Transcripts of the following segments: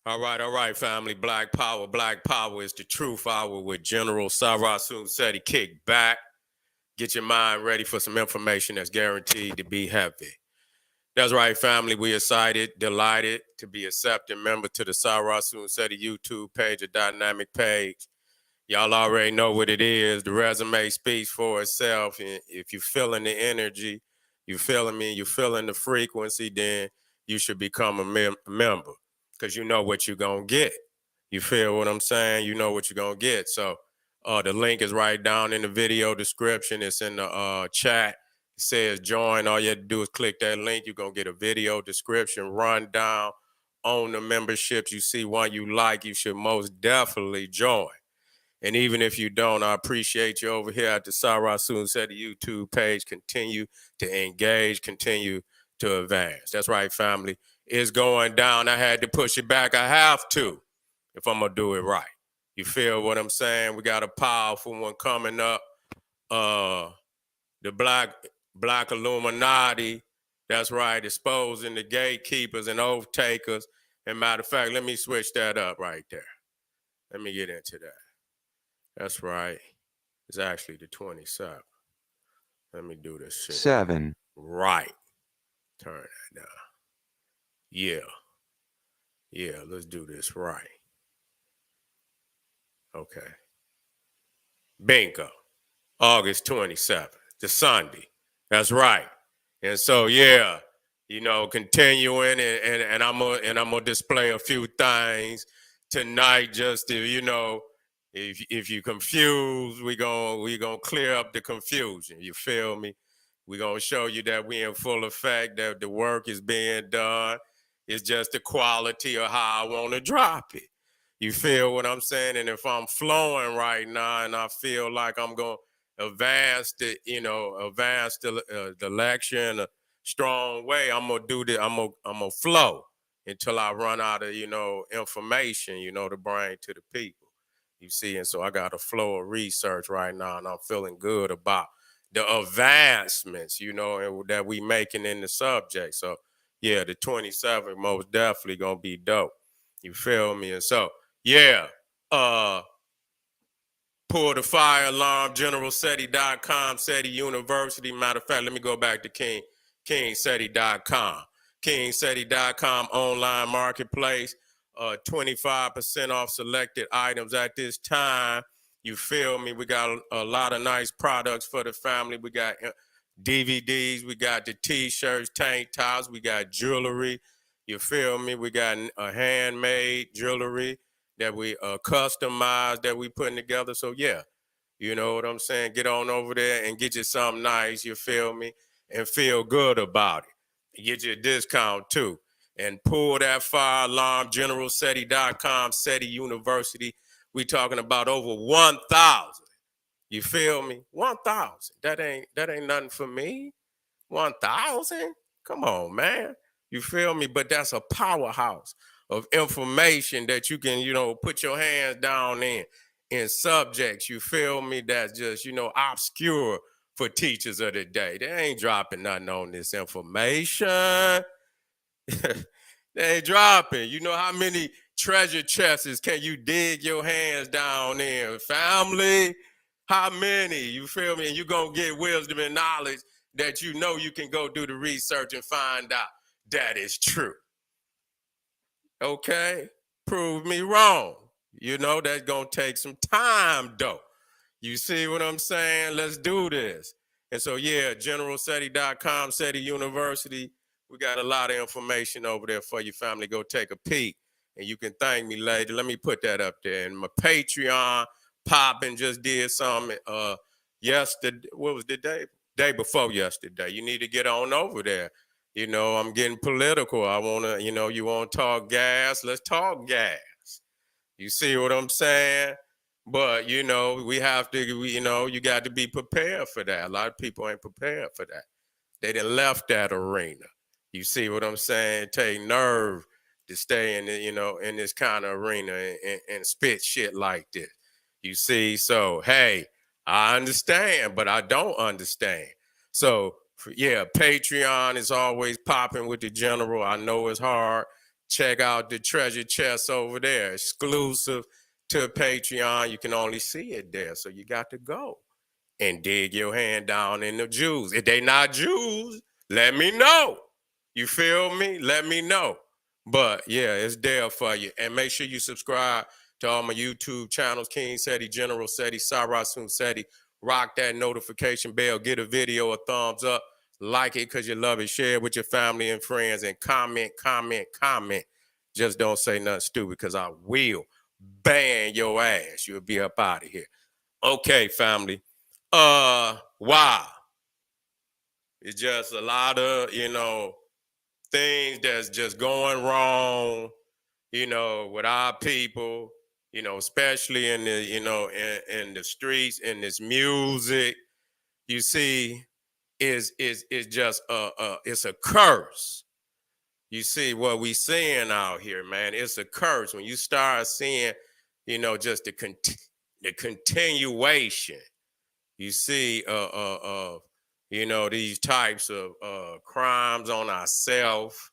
All right, family. Black Power. Black Power is the truth hour with General Sarasun Seti. Kick back. Get your mind ready for some information that's guaranteed to be heavy. That's right, family. We excited, delighted to be accepted member to the Sarasun Seti YouTube page, a dynamic page. Y'all already know what it is. The resume speaks for itself. And if you're feeling the energy, you feeling me, you're feeling the frequency, then you should become a member because you know what you're going to get. You feel what I'm saying? You know what you're going to get. So the link is right down in the video description. It's in the chat. It says join. All you have to do is click that link. You're going to get a video description rundown on the memberships. You see one you like, you should most definitely join. And even if you don't, I appreciate you over here at the Sarasun Seti YouTube page. Continue to engage, continue to advance. That's right, family. It's going down. I had to push it back. I have to if I'm going to do it right. You feel what I'm saying? We got a powerful one coming up. The Black Illuminati. That's right, exposing the gatekeepers and oath takers. And matter of fact, let me switch that up right there. Let me get into that. That's right. It's actually the 27th. Let me do this shit. 7. Right. Turn that down. Yeah. Yeah, let's do this right. Okay. Bingo. August 27th. The Sunday. That's right. And so, yeah, continuing and I'm gonna display a few things tonight just to, if you're confused, we gonna clear up the confusion. You feel me? We're gonna show you that we in full effect, that the work is being done. It's just the quality of how I want to drop it. You feel what I'm saying? And if I'm flowing right now and I feel like I'm gonna advance the lecture in a strong way, I'm gonna do this, I'm gonna flow until I run out of, information, to bring to the people. You see, and so I got a flow of research right now, and I'm feeling good about the advancements, and that we making in the subject. So yeah, the 27th most definitely gonna be dope. You feel me? And so yeah, pull the fire alarm, generalseti.com, SETI University. Matter of fact, let me go back to kingseti.com. Kingseti.com online marketplace. 25% off selected items at this time. You feel me? We got a lot of nice products for the family. We got DVDs, we got the t-shirts, tank tops, we got jewelry. You feel me? We got a handmade jewelry that we customized, that we putting together. So yeah, you know what I'm saying? Get on over there and get you something nice, you feel me? And feel good about it. Get you a discount too. And pull that fire alarm, generalseti.com, SETI University. We talking about over 1,000. You feel me? 1,000. That ain't nothing for me. 1,000? Come on, man. You feel me? But that's a powerhouse of information that you can, put your hands down in subjects, you feel me, that's just, obscure for teachers of the day. They ain't dropping nothing on this information. They ain't dropping. You know how many treasure chests can you dig your hands down in, family? How many? You feel me? And you're going to get wisdom and knowledge that you can go do the research and find out that is true. Okay? Prove me wrong. That's going to take some time, though. You see what I'm saying? Let's do this. And so, yeah, generalseti.com, SETI University. We got a lot of information over there for your family. Go take a peek. And you can thank me later. Let me put that up there. And my Patreon popping just did something yesterday. What was the day? Day before yesterday. You need to get on over there. I'm getting political. I want to, you want to talk gas? Let's talk gas. You see what I'm saying? But, we have to, you got to be prepared for that. A lot of people ain't prepared for that. They done left that arena. You see what I'm saying? It take nerve to stay in, in this kind of arena and spit shit like this. You see? So, hey, I understand, but I don't understand. So, yeah, Patreon is always popping with the general. I know it's hard. Check out the treasure chest over there, exclusive to Patreon. You can only see it there, so you got to go and dig your hand down in the Jews. If they not Jews, let me know. You feel me? Let me know. But yeah, it's there for you. And make sure you subscribe to all my YouTube channels, King Seti, General Seti, Sarasun Seti. Rock that notification bell. Get a video a thumbs up. Like it because you love it. Share it with your family and friends. And comment, comment, comment. Just don't say nothing stupid because I will ban your ass. You'll be up out of here. Okay, family. Wow. It's just a lot of, things that's just going wrong, with our people, especially in the, in the streets, in this music, you see, is just it's a curse. You see what we seeing out here, man. It's a curse. When you start seeing, just the continuation, you see, these types of crimes on ourselves,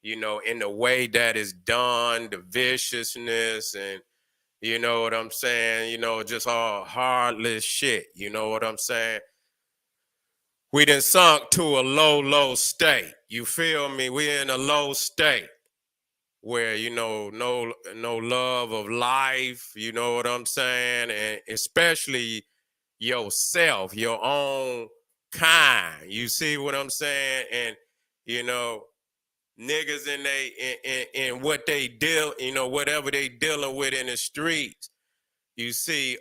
in the way that is done, the viciousness, and you know what I'm saying, just all heartless shit. You know what I'm saying? We done sunk to a low, low state. You feel me? We're in a low state where, no love of life, you know what I'm saying? And especially yourself, your own kind. You see what I'm saying? And niggas in what they deal, whatever they dealing with in the streets, you see,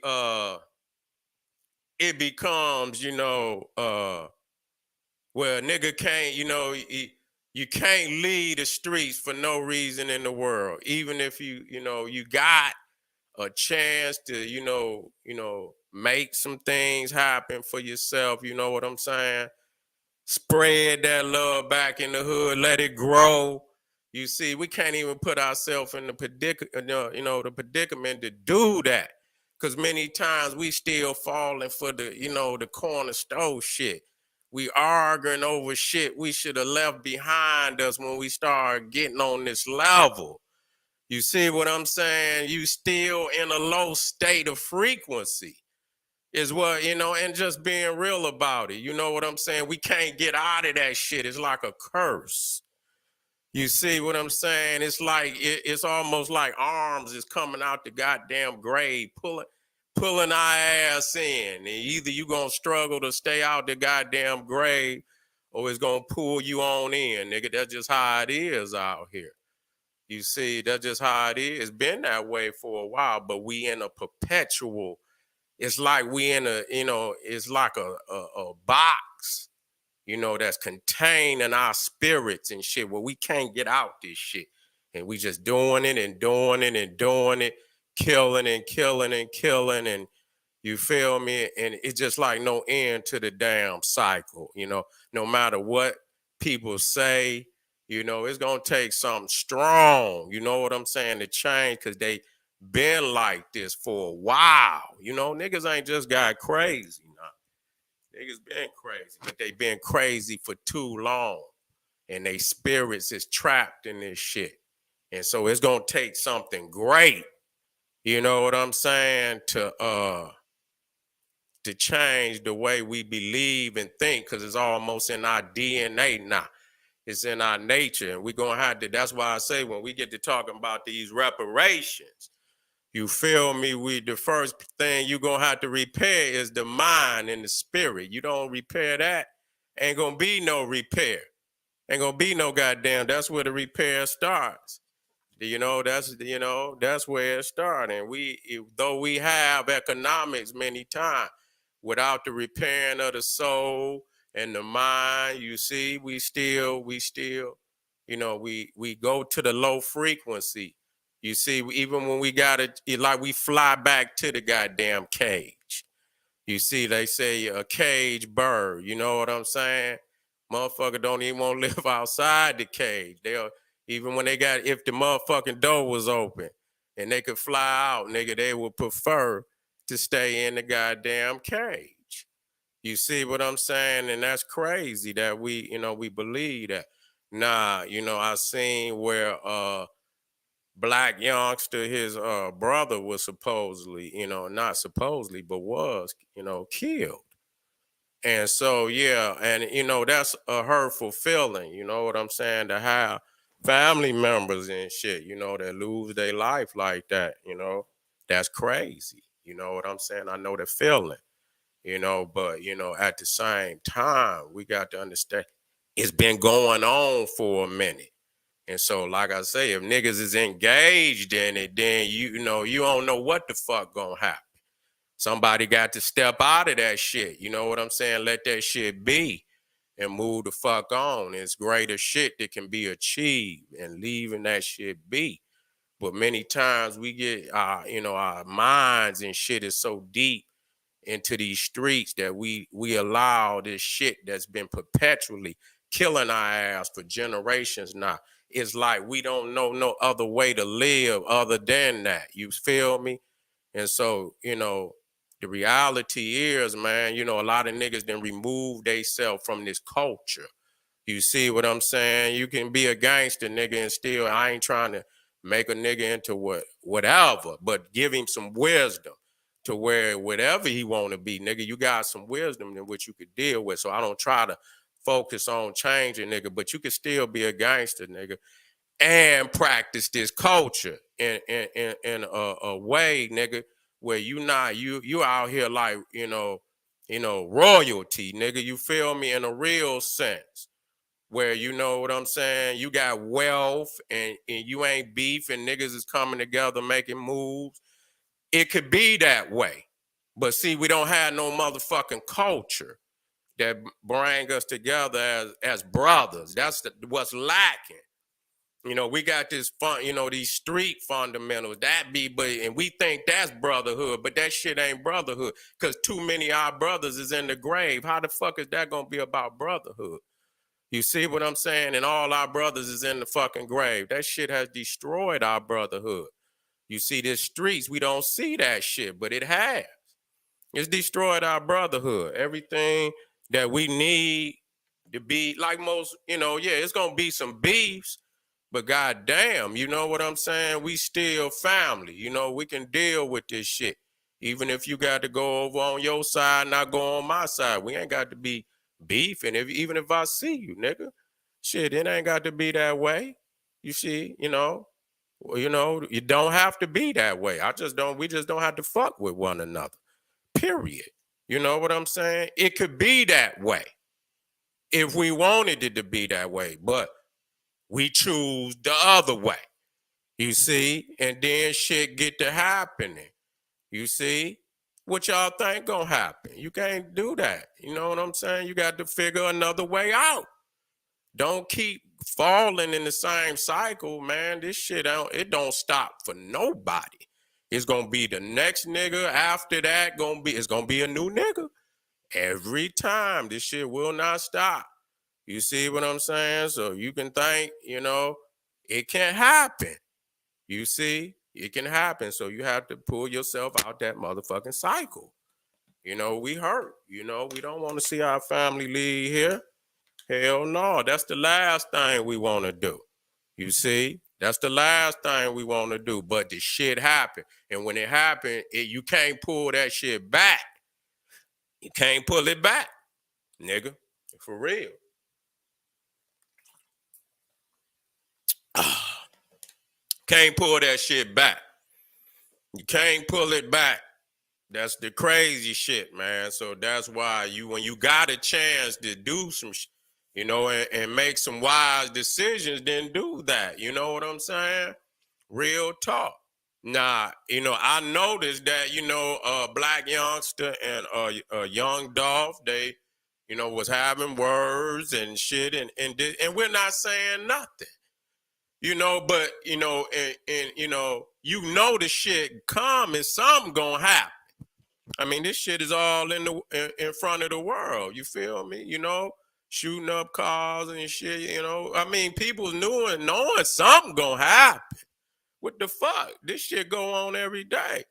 it becomes, well, a nigga can't, you can't leave the streets for no reason in the world. Even if you got a chance to, make some things happen for yourself. You know what I'm saying? Spread that love back in the hood, let it grow. You see, we can't even put ourselves in the the predicament to do that. Cause many times we still falling for the, the corner store shit. We arguing over shit we should have left behind us when we start getting on this level. You see what I'm saying? You still in a low state of frequency is what, and just being real about it. You know what I'm saying? We can't get out of that shit. It's like a curse. You see what I'm saying? It's like, it's almost like arms is coming out the goddamn grave, pulling our ass in. And either you gonna struggle to stay out the goddamn grave or it's gonna pull you on in, nigga. That's just how it is out here. You see, that's just how it is. It's been that way for a while, but we in a perpetual, it's like we in a, it's like a box, that's containing our spirits and shit where we can't get out this shit. And we just doing it and doing it and doing it, killing and killing and killing. And you feel me? And it's just like no end to the damn cycle, no matter what people say, it's gonna take something strong, you know what I'm saying, to change, because they been like this for a while. Niggas ain't just got crazy. Niggas been crazy, but they been crazy for too long. And they spirits is trapped in this shit. And so it's gonna take something great, you know what I'm saying, to change the way we believe and think, because it's almost in our DNA now. It's in our nature. And we're gonna have to, that's why I say when we get to talking about these reparations, you feel me? The first thing you're gonna have to repair is the mind and the spirit. You don't repair that, ain't gonna be no repair. Ain't gonna be no goddamn, that's where the repair starts. That's where it started. And though we have economics many times, without the repairing of the soul and the mind, you see, we still, we go to the low frequency. You see, even when we got it, like we fly back to the goddamn cage. You see, they say a cage bird. You know what I'm saying? Motherfucker don't even want to live outside the cage. Even when if the motherfucking door was open and they could fly out, nigga, they would prefer to stay in the goddamn cage. You see what I'm saying? And that's crazy that we believe that. Nah, I seen where Blac Youngster, his brother was supposedly, not supposedly, but was, killed. And so, yeah, and that's a hurtful feeling, you know what I'm saying, to have family members and shit, that lose their life like that, that's crazy. You know what I'm saying? I know the feeling, but at the same time, we got to understand it's been going on for a minute. And so, like I say, if niggas is engaged in it, then you don't know what the fuck gonna happen. Somebody got to step out of that shit. You know what I'm saying? Let that shit be and move the fuck on. It's greater shit that can be achieved and leaving that shit be. But many times we get our minds and shit is so deep into these streets that we allow this shit that's been perpetually killing our ass for generations now. It's like we don't know no other way to live other than that. You feel me? And so, the reality is, man, a lot of niggas then remove theyself from this culture. You see what I'm saying? You can be a gangster nigga and still, I ain't trying to make a nigga into whatever, but give him some wisdom to where whatever he want to be, nigga, you got some wisdom in which you could deal with. So I don't try to focus on changing, nigga, but you can still be a gangster, nigga, and practice this culture in a way, nigga, where you out here like royalty, nigga. You feel me, in a real sense, where you know what I'm saying. You got wealth and you ain't beef and niggas is coming together making moves. It could be that way, but see, we don't have no motherfucking culture that bring us together as brothers. That's what's lacking. We got this fun, these street fundamentals that be, but and we think that's brotherhood, but that shit ain't brotherhood because too many of our brothers is in the grave. How the fuck is that gonna be about brotherhood? You see what I'm saying? And all our brothers is in the fucking grave. That shit has destroyed our brotherhood. You see, these streets, we don't see that shit, but it has. It's destroyed our brotherhood. Everything that we need to be like most, yeah, it's gonna be some beefs, but goddamn, you know what I'm saying? We still family. We can deal with this shit. Even if you got to go over on your side, not go on my side. We ain't got to be beefing. Even if I see you, nigga, shit, it ain't got to be that way. You see, you don't have to be that way. We just don't have to fuck with one another. Period. You know what I'm saying? It could be that way if we wanted it to be that way, but we choose the other way. You see? And then shit get to happening. You see? What y'all think gonna happen? You can't do that. You know what I'm saying? You got to figure another way out. Don't keep falling in the same cycle, man. This shit don't stop for nobody. It's gonna be the next nigga after that. It's gonna be a new nigga every time. This shit will not stop. You see what I'm saying? So you can think, it can happen. You see, it can happen. So you have to pull yourself out that motherfucking cycle. We hurt. We don't want to see our family leave here. Hell no. That's the last thing we want to do. You see, that's the last thing we want to do. But the shit happened. And when it happened, you can't pull that shit back. You can't pull it back, nigga. For real. Can't pull that shit back. You can't pull it back. That's the crazy shit, man. So that's why when you got a chance to do some, and make some wise decisions, then do that. You know what I'm saying? Real talk. Nah, I noticed that, Blac Youngster and young Dolf, they, was having words and shit, and we're not saying nothing. But and the shit come and something gonna happen. I mean, this shit is all in front of the world. You feel me? Shooting up cars and shit. I mean, people knowing something gonna happen. What the fuck? This shit go on every day.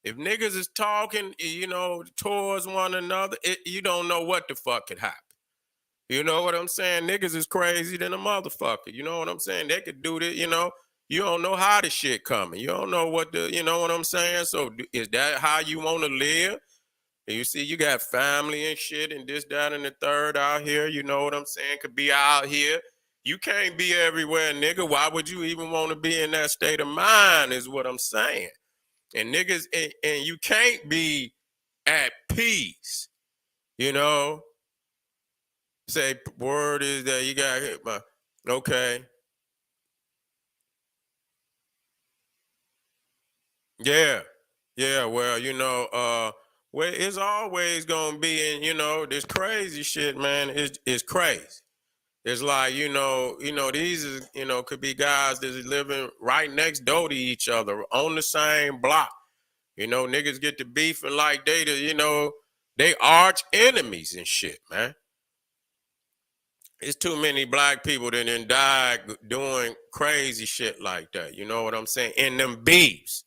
If niggas is talking, towards one another, you don't know what the fuck could happen. You know what I'm saying? Niggas is crazy than a motherfucker. You know what I'm saying? They could do this, you know. You don't know how the shit coming. You don't know what the, you know what I'm saying? So is that how you want to live? And you see, you got family and shit and this, that, and the third out here. You know what I'm saying? Could be out here. You can't be everywhere, nigga. Why would you even want to be in that state of mind is what I'm saying. And niggas, and you can't be at peace, you know? Say word is that you got hit by, okay. Yeah. Yeah, well, you know, well, it's always gonna be in, you know, this crazy shit, man, is crazy. It's like, these is, could be guys that's living right next door to each other on the same block. You know, niggas get to beefing like they arch enemies and shit, man. It's too many black people that then died doing crazy shit like that. You know what I'm saying? In them beefs.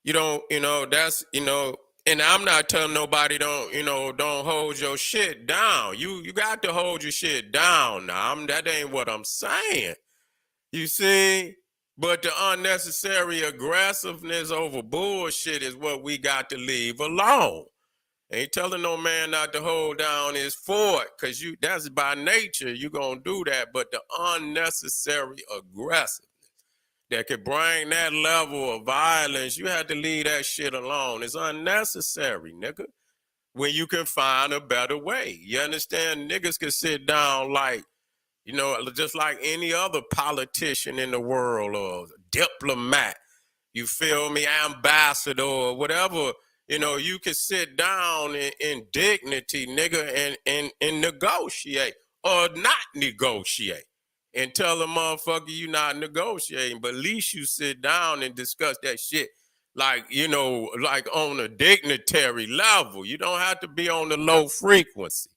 You don't, that's, and I'm not telling nobody don't hold your shit down. You got to hold your shit down now. That ain't what I'm saying. You see? But the unnecessary aggressiveness over bullshit is what we got to leave alone. Ain't telling no man not to hold down his fort, cause that's by nature, you gonna do that. But the unnecessary aggressive that could bring that level of violence, you have to leave that shit alone. It's unnecessary, nigga. When you can find a better way. You understand? Niggas can sit down like, just like any other politician in the world or diplomat. You feel me? Ambassador or whatever. You can sit down in dignity, nigga, and negotiate or not negotiate and tell a motherfucker you not negotiating. But at least you sit down and discuss that shit like, like on a dignitary level. You don't have to be on the low frequency.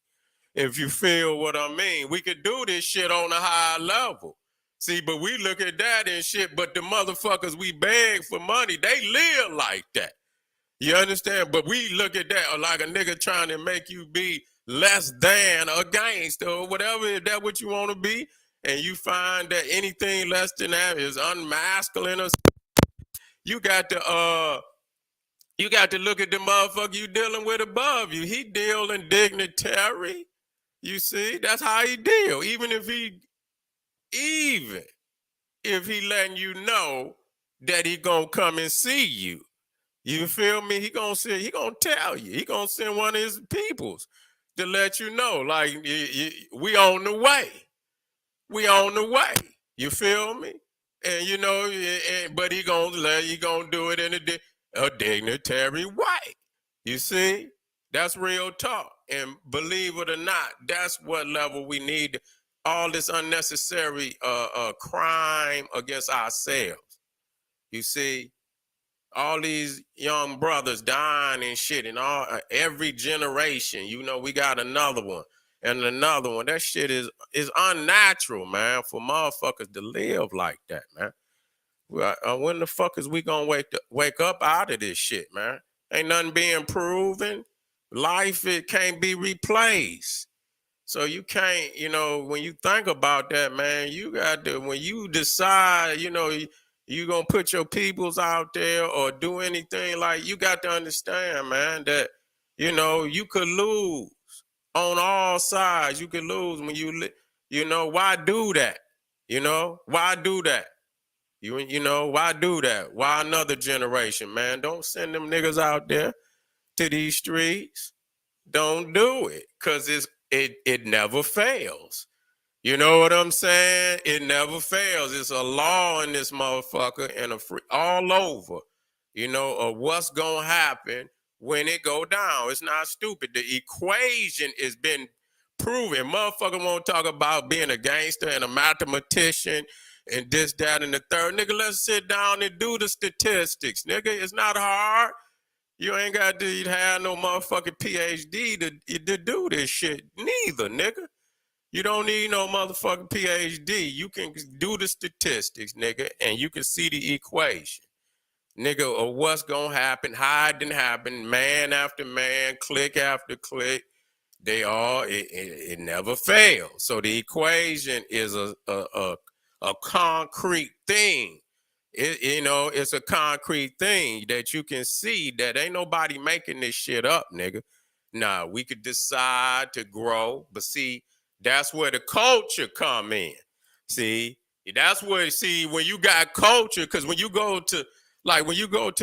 If you feel what I mean, we could do this shit on a high level. See, but we look at that and shit, but the motherfuckers we beg for money, they live like that. You understand? But we look at that like a nigga trying to make you be less than a gangster or whatever. Is that what you want to be? And you find that anything less than that is unmasculine or you got to look at the motherfucker you dealing with above you. He dealing dignitary. You see, that's how he deal. Even if he letting you know that he gonna come and see you. You feel me? He gonna tell you. He gonna send one of his peoples to let you know, like we on the way. We on the way. You feel me? And but he gonna do it in a dignitary way. You see? That's real talk. And believe it or not, that's what level we need. All this unnecessary crime against ourselves. You see? All these young brothers dying and shit, and every generation, we got another one and another one. That shit is unnatural, man, for motherfuckers to live like that, man. When the fuck is we gonna wake up out of this shit, man? Ain't nothing being proven. Life, it can't be replaced. So you can't, when you think about that, man, you got to, when you decide, you gonna put your peoples out there or do anything, like, you got to understand, man, that, you could lose on all sides. You could lose when why do that? Why do that? Why do that? Why another generation, man? Don't send them niggas out there to these streets. Don't do it, cause it never fails. You know what I'm saying? It never fails. It's a law in this motherfucker and a free all over. Of what's gonna happen when it go down. It's not stupid. The equation has been proven. Motherfucker won't talk about being a gangster and a mathematician and this, that, and the third. Nigga, let's sit down and do the statistics. Nigga, it's not hard. You ain't got to have no motherfucking PhD to do this shit. Neither, nigga. You don't need no motherfucking PhD. You can do the statistics, nigga, and you can see the equation, nigga, of what's gonna happen, how it didn't happen, man after man, click after click. It never fails. So the equation is a concrete thing. It's a concrete thing that you can see that ain't nobody making this shit up, nigga. Nah, we could decide to grow, but see, that's where the culture come in. See, that's where when you got culture, because when you go to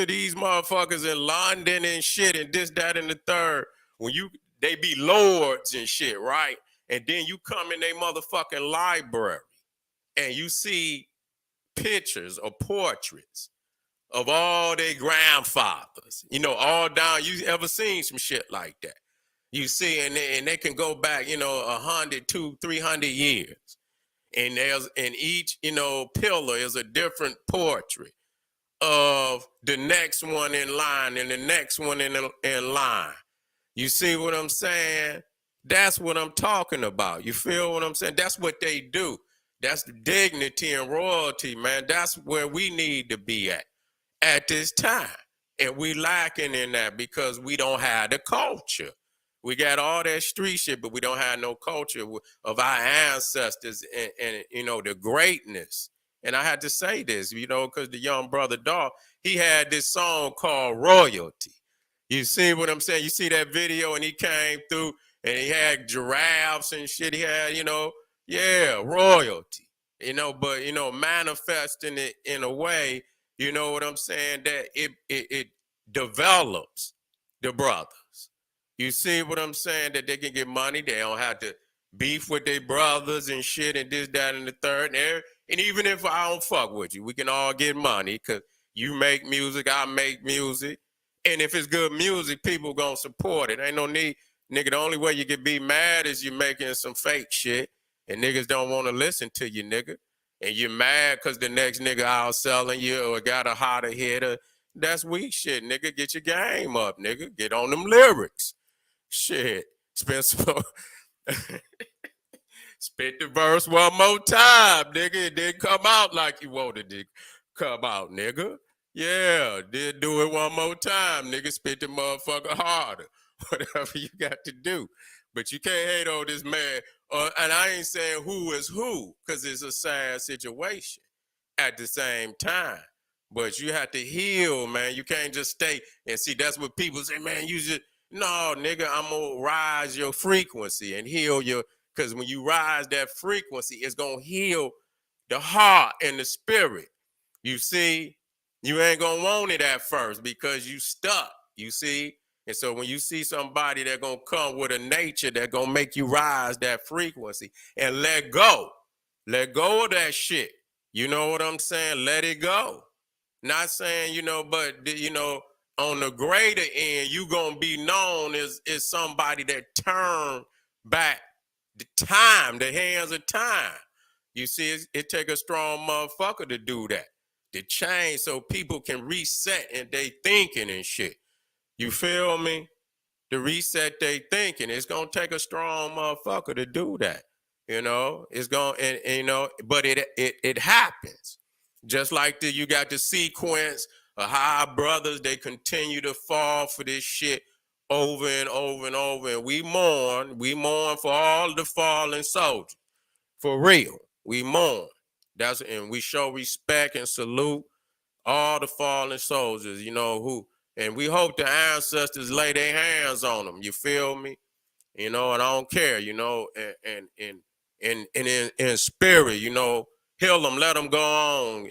these motherfuckers in London and shit and this, that, and the third, when you they be lords and shit, right? And then you come in their motherfucking library and you see pictures or portraits of all their grandfathers, all down. You ever seen some shit like that? You see, and they can go back, 100, 200, 300 years. And there's in each, pillar is a different portrait of the next one in line and the next one in line. You see what I'm saying? That's what I'm talking about. You feel what I'm saying? That's what they do. That's the dignity and royalty, man. That's where we need to be at this time. And we lacking in that because we don't have the culture. We got all that street shit, but we don't have no culture of our ancestors and the greatness. And I had to say this, because the young brother Dolf, he had this song called Royalty. You see what I'm saying? You see that video and he came through and he had giraffes and shit. He had, royalty, but, manifesting it in a way, you know what I'm saying, that it develops the brothers. You see what I'm saying? That they can get money. They don't have to beef with their brothers and shit and this, that, and the third. And even if I don't fuck with you, we can all get money because you make music, I make music. And if it's good music, people gonna support it. Ain't no need, nigga. The only way you can be mad is you making some fake shit, and niggas don't want to listen to you, nigga. And you're mad because the next nigga out selling you or got a hotter hitter. That's weak shit, nigga. Get your game up, nigga. Get on them lyrics. Shit. Spencer. Spit the verse one more time, nigga. It didn't come out like you wanted it to come out, nigga. Yeah, did do it one more time, nigga. Spit the motherfucker harder. Whatever you got to do. But you can't hate on this man. And I ain't saying who is who, because it's a sad situation at the same time. But you have to heal, man. You can't just stay and see. That's what people say, man. You just, no, nigga, I'm going to rise your frequency and heal your, because when you rise that frequency, it's going to heal the heart and the spirit. You see, you ain't going to want it at first because you stuck, you see. And so when you see somebody that going to come with a nature that going to make you rise that frequency and let go of that shit. You know what I'm saying? Let it go. Not saying, but, on the greater end, you going to be known as somebody that turned back the time, the hands of time. You see, it take a strong motherfucker to do that, to change so people can reset in their thinking and shit. You feel me? To reset their thinking. It's going to take a strong motherfucker to do that. It's going, and but it happens. Just like you got the sequence of how our brothers, they continue to fall for this shit over and over and over. And we mourn for all the fallen soldiers. For real. We mourn. And we show respect and salute all the fallen soldiers, and we hope the ancestors lay their hands on them. You feel me? And I don't care, and in spirit, heal them, let them go on,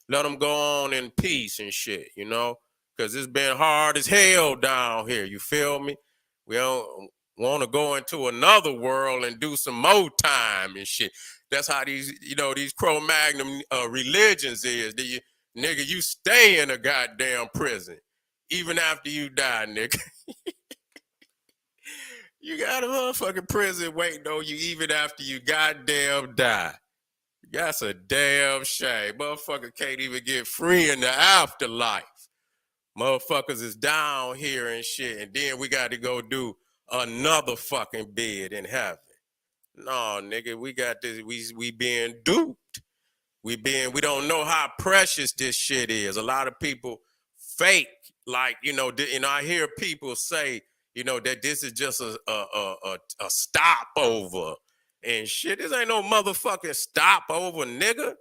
let them go on in peace and shit, because it's been hard as hell down here. You feel me? We don't want to go into another world and do some more time and shit. That's how these Cro-Magnon religions is. Nigga, you stay in a goddamn prison even after you die, nigga. You got a motherfucking prison waiting on you even after you goddamn die. That's a damn shame. Motherfucker can't even get free in the afterlife. Motherfuckers is down here and shit, and then we got to go do another fucking bid in heaven. No, nigga, we got this. We being duped. We don't know how precious this shit is. A lot of people fake, like, I hear people say, you know, that this is just a stopover and shit. This ain't no motherfucking stopover, nigga.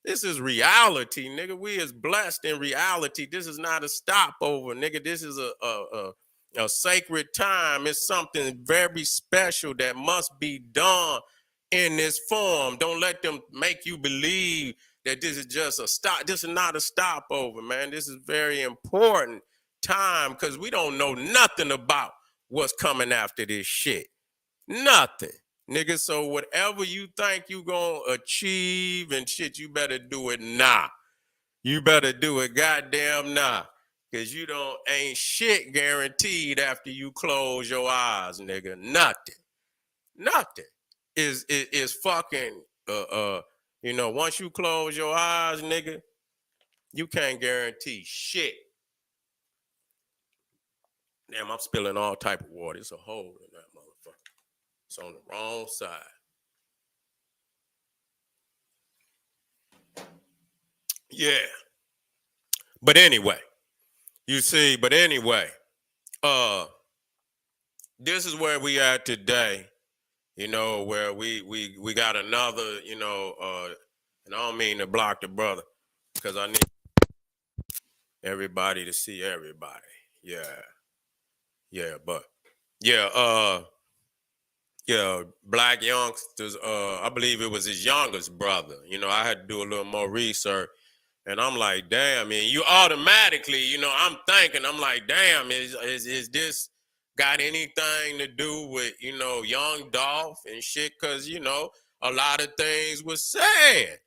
This is reality, nigga. We is blessed in reality. This is not a stopover, nigga. This is a sacred time. It's something very special that must be done in this form. Don't let them make you believe that this is just a stop. This is not a stopover, man. This is very important time because we don't know nothing about what's coming after this shit. Nothing. Nigga, so whatever you think you gonna achieve and shit, you better do it now. You better do it goddamn now. Cause you don't ain't shit guaranteed after you close your eyes, nigga. Nothing. Nothing is fucking you know, once you close your eyes, nigga, you can't guarantee shit. Damn, I'm spilling all type of water. It's a hole in that motherfucker. It's on the wrong side. Yeah. But anyway, you see, uh, this is where we at today, you know, where we got another, you know, and I don't mean to block the brother, because I need everybody to see everybody. Yeah. Yeah, but yeah, yeah, Blac Youngsta'S, I believe it was his youngest brother. You know, I had to do a little more research. And I'm like, damn, man, you automatically, you know, I'm thinking, I'm like, damn, is this got anything to do with, you know, young Dolf and shit? Cause, you know, a lot of things was said.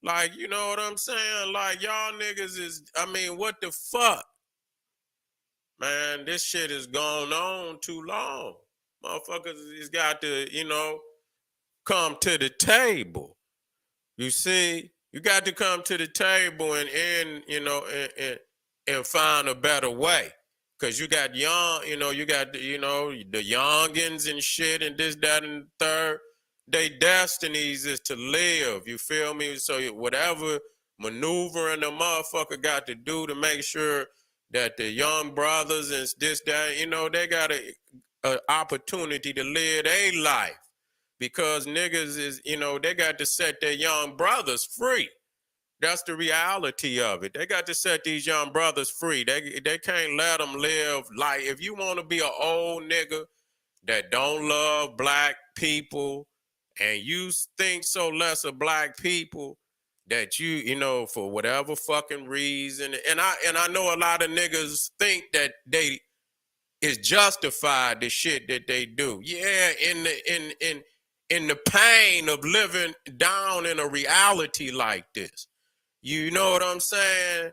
Like, you know what I'm saying? Like, y'all niggas is, I mean, what the fuck? Man, this shit has gone on too long. Motherfuckers has got to, you know, come to the table. You see, you got to come to the table and you know, and find a better way. Cause you got young, you know, you got you know the youngins and shit and this, that, and the third. They destinies is to live. You feel me? So whatever maneuvering the motherfucker got to do to make sure that the young brothers and this, that, you know, they got a opportunity to live their life because niggas is, you know, they got to set their young brothers free. That's the reality of it. They got to set these young brothers free. They can't let them live like, if you want to be an old nigga that don't love black people and you think so less of black people that you know, for whatever fucking reason, and I know a lot of niggas think that they is justified the shit that they do. Yeah, in the pain of living down in a reality like this. You know what I'm saying?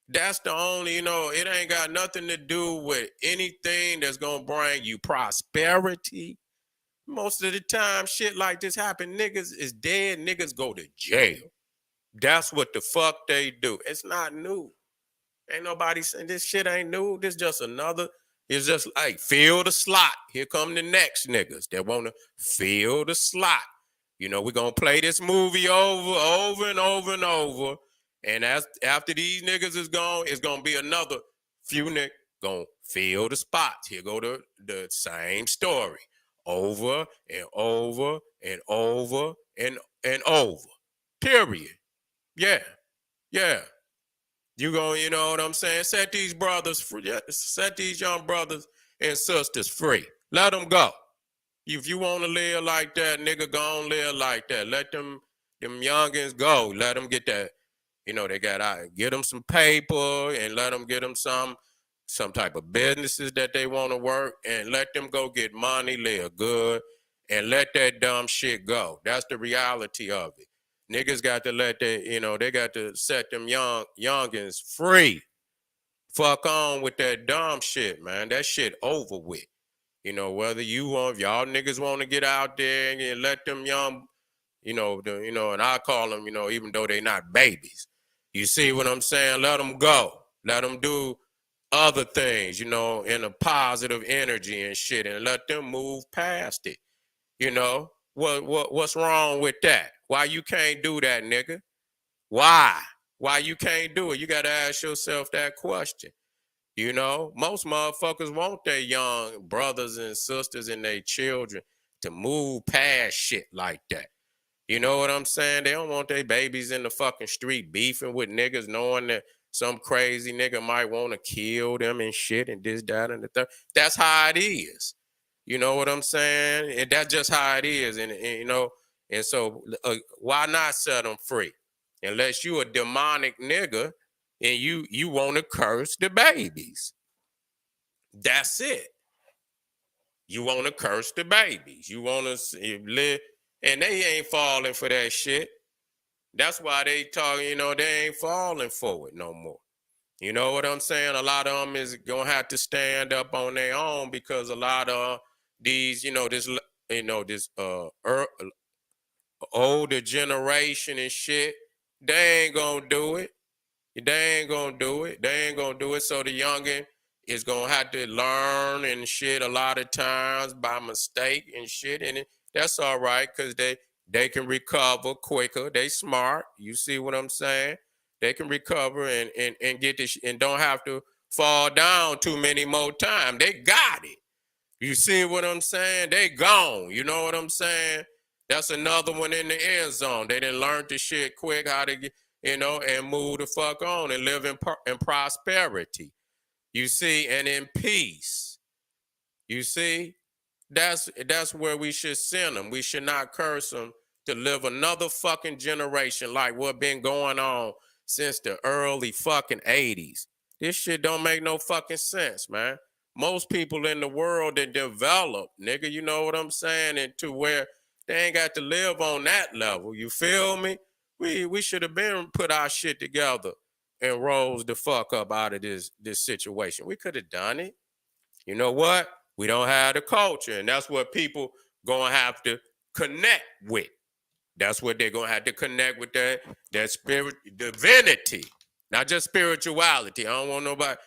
That's the only, you know, it ain't got nothing to do with anything that's gonna bring you prosperity. Most of the time, shit like this happen. Niggas is dead. Niggas go to jail. That's what the fuck they do. It's not new. Ain't nobody saying this shit ain't new. This just another. It's just like fill the slot. Here come the next niggas that wanna fill the slot. You know, we're gonna play this movie over and over and over. And as after these niggas is gone, it's gonna be another few niggas gonna fill the spots. Here go the same story. Over and over and over and over. Period. Yeah. Yeah. You going, you know what I'm saying? Set these brothers free. Set these young brothers and sisters free. Let them go. If you want to live like that, nigga, go on live like that. Let them youngins go. Let them get that. You know, they got out. Get them some paper and let them get them some type of businesses that they want to work and let them go get money, live good, and let that dumb shit go. That's the reality of it. Niggas got to let that, you know, they got to set them youngins free. Fuck on with that dumb shit, man. That shit over with. You know, whether you want, if y'all niggas want to get out there and let them young, you know, and I call them, you know, even though they not babies. You see what I'm saying? Let them go. Let them do other things, you know, in a positive energy and shit, and let them move past it. You know, what's wrong with that? Why you can't do that, nigga? Why? Why you can't do it? You got to ask yourself that question. You know, most motherfuckers want their young brothers and sisters and their children to move past shit like that. You know what I'm saying? They don't want their babies in the fucking street beefing with niggas, knowing that some crazy nigga might want to kill them and shit and this, that, and the third. That's how it is. You know what I'm saying? And that's just how it is. And you know, and so why not set them free? Unless you a demonic nigga and you want to curse the babies. That's it. You want to curse the babies. You want to live, and they ain't falling for that shit. That's why they talk, you know, they ain't falling for it no more. You know what I'm saying? A lot of them is gonna have to stand up on their own because a lot of these, this older generation and shit, they ain't gonna do it. They ain't gonna do it. They ain't gonna do it. So the youngin is gonna have to learn and shit a lot of times by mistake and shit. And that's all right because they can recover quicker. They smart. You see what I'm saying? They can recover and get this and don't have to fall down too many more times. They got it. You see what I'm saying? They gone. You know what I'm saying? That's another one in the end zone. They didn't learn the shit quick how to get, and move the fuck on and live in prosperity. You see, and in peace. You see, that's where we should send them. We should not curse them to live another fucking generation like what been going on since the early fucking 80s. This shit don't make no fucking sense, man. Most people in the world that develop, nigga, you know what I'm saying, and to where they ain't got to live on that level. You feel me? We should have been put our shit together and rose the fuck up out of this situation. We could have done it. You know what? We don't have the culture, and that's what people gonna have to connect with. That's what they're gonna have to connect with that spirit, divinity, not just spirituality. I don't want nobody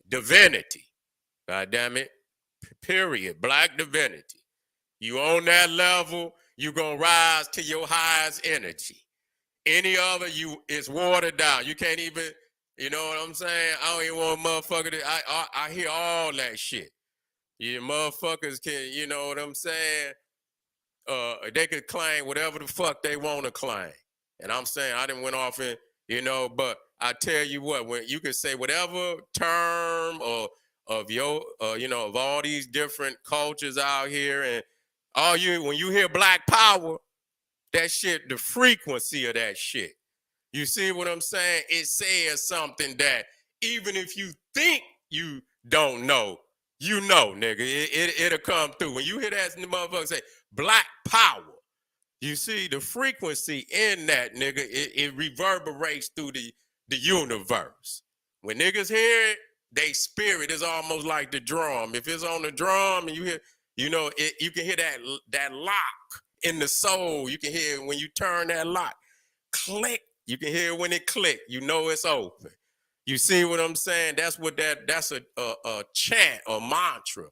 divinity. God damn it. Period. Black divinity. You on that level, you gonna rise to your highest energy. Any other you is watered down. You can't even, you know what I'm saying? I don't even want motherfucker to, I hear all that shit. You motherfuckers can, you know what I'm saying? They could claim whatever the fuck they want to claim. And I'm saying I didn't went off and, but I tell you what, when you can say whatever term or of your, of all these different cultures out here, and when you hear Black Power, that shit, the frequency of that shit. You see what I'm saying? It says something that even if you think you don't know, you know, nigga, it'll come through. When you hear that motherfucker say Black Power, you see the frequency in that, nigga, it reverberates through the universe. When niggas hear it, they spirit is almost like the drum. If it's on the drum and you hear, you can hear that lock in the soul. You can hear it when you turn that lock. Click. You can hear it when it click. You know it's open. You see what I'm saying? That's a chant or mantra.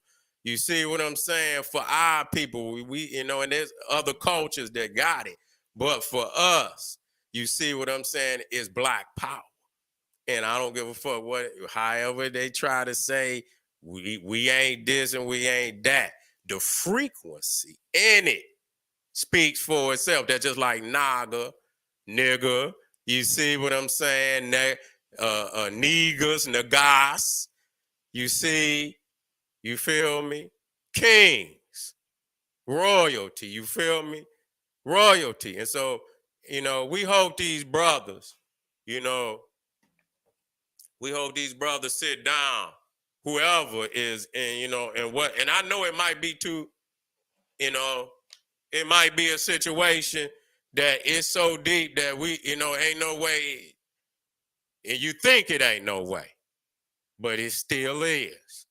You see what I'm saying? For our people, we and there's other cultures that got it. But for us, you see what I'm saying, is Black Power. And I don't give a fuck however they try to say we ain't this and we ain't that. The frequency in it speaks for itself. That's just like Naga, nigga. You see what I'm saying? Niggas, nagas. You see, you feel me? Kings, royalty. You feel me? Royalty. And so, we hope these brothers, we hope these brothers sit down, whoever is, and I know it might be too, it might be a situation that is so deep that ain't no way, and you think it ain't no way, but it still is,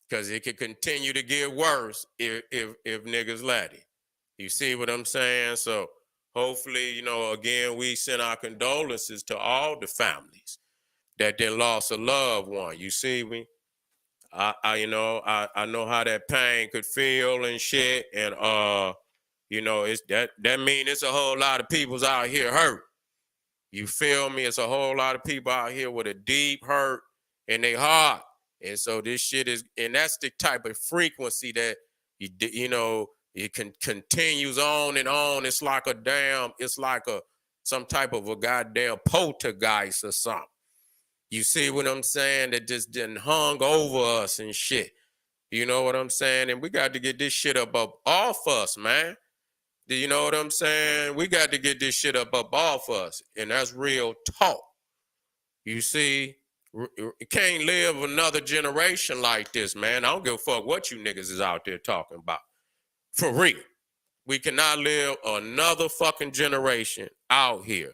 because it could continue to get worse if niggas let it. You see what I'm saying? So hopefully, again, we send our condolences to all the families that then lost a loved one. You see me? I know how that pain could feel and shit, and it's that mean it's a whole lot of people's out here hurt. You feel me? It's a whole lot of people out here with a deep hurt in their heart. And so this shit is, and that's the type of frequency that you know, it continues on and on. It's like a damn, it's like some type of a goddamn poltergeist or something. You see what I'm saying? That just didn't hung over us and shit. You know what I'm saying? And we got to get this shit up off us, man. Do you know what I'm saying? We got to get this shit up off us. And that's real talk. You see, you can't live another generation like this, man. I don't give a fuck what you niggas is out there talking about. For real. We cannot live another fucking generation out here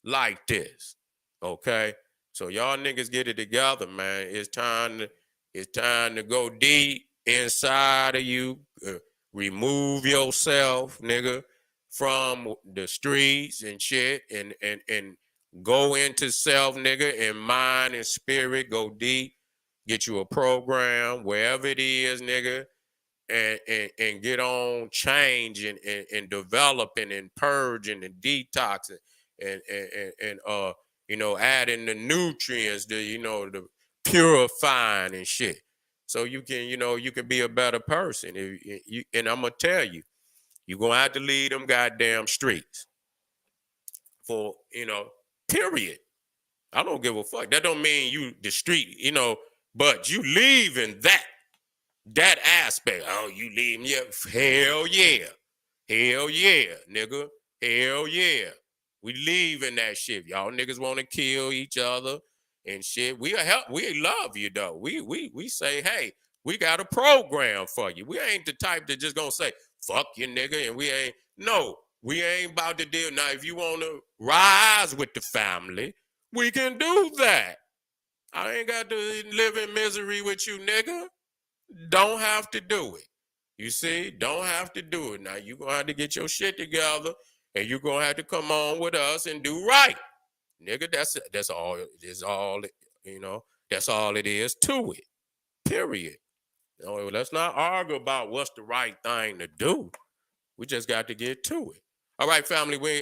like this. Okay? So y'all niggas get it together, man. It's time to go deep inside of you. Remove yourself, nigga, from the streets and shit, and go into self, nigga, and mind and spirit. Go deep. Get you a program, wherever it is, nigga, and get on changing and developing and purging and detoxing and you know, adding the nutrients, the purifying and shit. So you can be a better person. And I'm gonna tell you, you're gonna have to leave them goddamn streets for, period. I don't give a fuck. That don't mean you the street, but you leaving that aspect. Oh, you leave me? Hell yeah. Hell yeah, nigga. Hell yeah. We leaving that shit. Y'all niggas want to kill each other and shit. We love you though. We say, hey, we got a program for you. We ain't the type that just gonna say, fuck you, nigga, and we ain't about to deal. Now, if you wanna rise with the family, we can do that. I ain't got to live in misery with you, nigga. Don't have to do it. You see, don't have to do it. Now you're gonna have to get your shit together and you're gonna have to come on with us and do right. Nigga, that's all that's all it is to it. Period. Let's not argue about what's the right thing to do. We just got to get to it. All right, family, we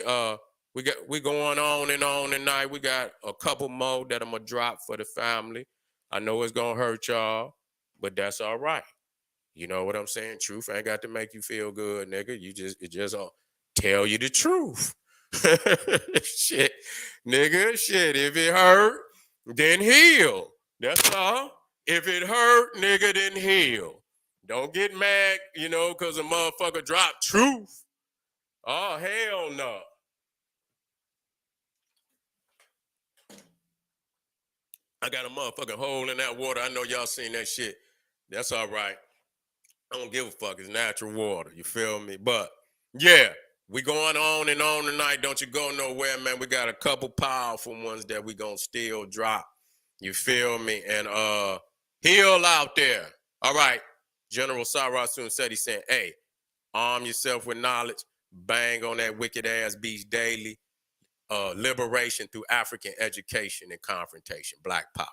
going on tonight. We got a couple more that I'm gonna drop for the family. I know it's gonna hurt y'all, but that's all right. You know what I'm saying? Truth ain't got to make you feel good, nigga. It just tell you the truth. Shit, nigga, shit. If it hurt, then heal. That's all. If it hurt, nigga, then heal. Don't get mad, because a motherfucker dropped truth. Oh, hell no. I got a motherfucking hole in that water. I know y'all seen that shit. That's all right. I don't give a fuck. It's natural water. You feel me? But yeah, we going on and on tonight. Don't you go nowhere, man. We got a couple powerful ones that we gonna still drop. You feel me? And heal out there. All right. General Sarasun said, he said, hey, arm yourself with knowledge. Bang on that wicked ass beast daily. Liberation through African education and confrontation. Black power.